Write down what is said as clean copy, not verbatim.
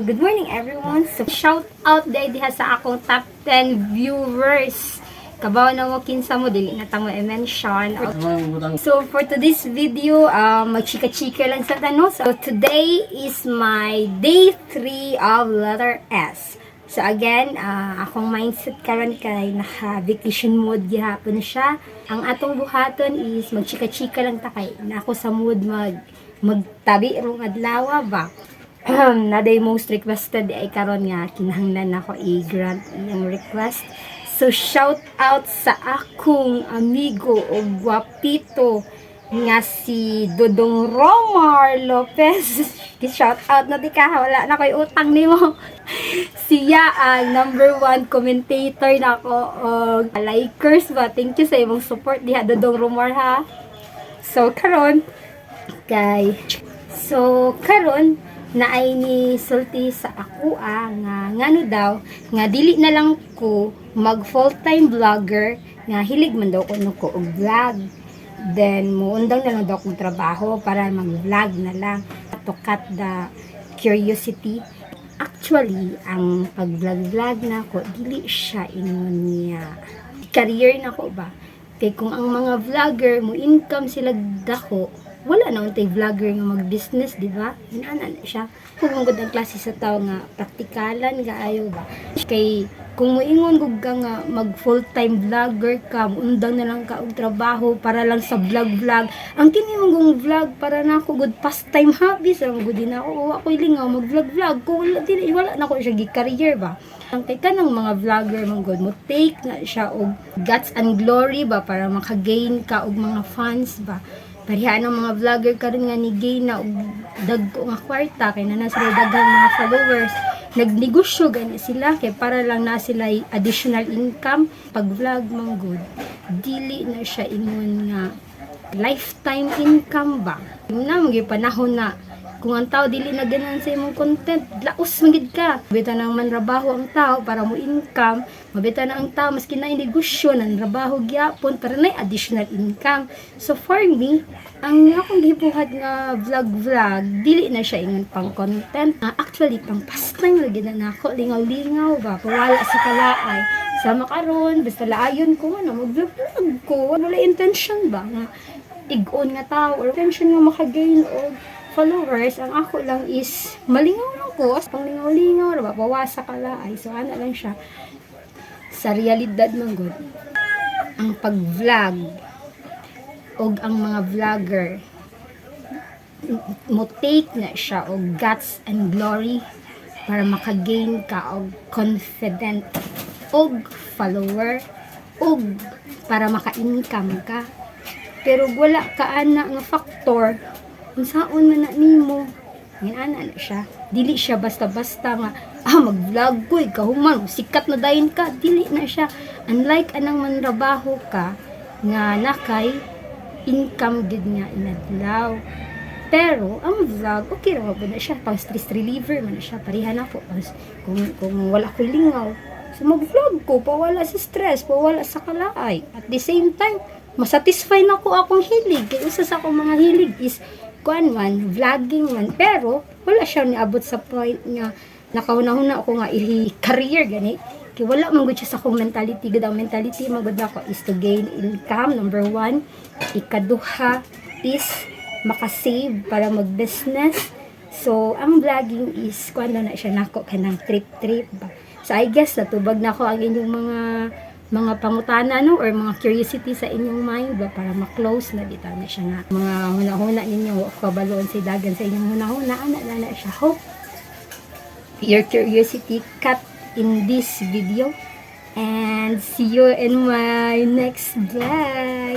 good morning everyone. So, shout out day diha sa akong top 10 viewers. Kabaw na mo kinsa mo dili na tamo i-mention. So, for today's video, magchika-chika lang sa tanong. So, today is my day 3 of letter S. So, again, akong mindset karon kay naka-vacation mode gihapon siya. Ang atong buhaton is magchika-chika lang ta kay na ako sa mood magtabi rong adlaw ba. Na day most requested ay karon nga kinahanglan ako i-grant iyang request. So shout out sa akong amigo o gwapito nga si Dodong Romar Lopez. Shout out na di ka, wala na ko'y utang nimo. Siya ang number 1 commentator na ako o likers ba. Thank you sa imong support diha Dodong Romar ha. So karon naay ni sulti sa ako nga ngano daw nga dili na lang ko mag full-time vlogger nga hilig man daw ko og vlog, then muundang na lang daw kong trabaho para mag-vlog na lang to cut the curiosity. Actually ang pag-vlog na ko dili siya ingon niya career na ko ba, kay kung ang mga vlogger mo income sila dako wala na untay vlogger nga mag-business, di ba? Inana na siya. Kung ang ang klase sa tao nga praktikalan nga ayo ba. Kay kung moingon gud ka nga mag full-time vlogger ka, undang na lang ka og trabaho para lang sa vlog. Ang kini mong vlog para na ako good pastime hobby sa gud din ako. Ako lingaw mag-vlog ko wala na ko siya gi-career ba. Ang kay kanang mga vlogger mong good mo take na siya og guts and glory ba para maka-gain ka og mga fans ba. Parihan ang mga vlogger karon nga ni gain na og dagko nga kwarta kay na sila daghang mga followers, nagnegosyo gani sila kay para lang na sila additional income pag vlog man good. Dili na siya ingon nga lifetime income ba. Na mga panahon na kung ang tao dili na ganan sa imong content, laos magid ka. Mabita nang manrabaho ang tao para mo income, mabita na ang tao maski na negosyo nang trabaho gyapon para na additional income. So for me, ang akong gibuhat nga vlog dili na siya ingon pang content. Actually pang pastime lagi na nako, lingaw-lingaw ba, pawala sa kalaay. Sa makaron basta laayon ko ano mag-vlog ko, wala intention ba nga ig-on nga tao or intention nga maka-gain og followers. Ang ako lang is malingaw lang ko, pang lingaw-lingaw ba, pawasa kalaay. So ana lang siya sa realidad man good. Ang pag-vlog og ang mga vlogger mo take na siya og guts and glory para maka-gain ka og confident og follower og para maka-income ka. Pero wala ka ana nga factor unsaon man na nimo ana na siya. Dili siya basta-basta nga mag-vlog ko ikahuman sikat na dayon ka, dili na siya. Unlike anang manrabaho ka nga nakay income gid nga inadlaw, pero ang vlog okay ra ba na siya, pang stress reliever man na siya. Pareha na po kung wala ko lingaw, so mag-vlog ko pawala sa stress, pawala sa kalaay. At the same time masatisfy na ko akong hilig, kay isa sa akong mga hilig is kuan man, vlogging man, pero wala siya niabot sa point nga nakauna-una ako nga i-career gani. Kaya wala man gud siya sa akong mentality. Gud ang mentality magud ako is to gain income, number 1. Ikaduha is makasave para mag-business. So ang vlogging is kuan na siya nako kanang trip ba. So I guess natubag na ko ang inyong mga pangutana no or mga curiosity sa inyong mind ba para ma-close na dito na siya nga mga hunahuna ninyo kabaloon sa dagan sa inyong hunahuna ana na siya. Hope your curiosity cut in this video and see you in my next vlog.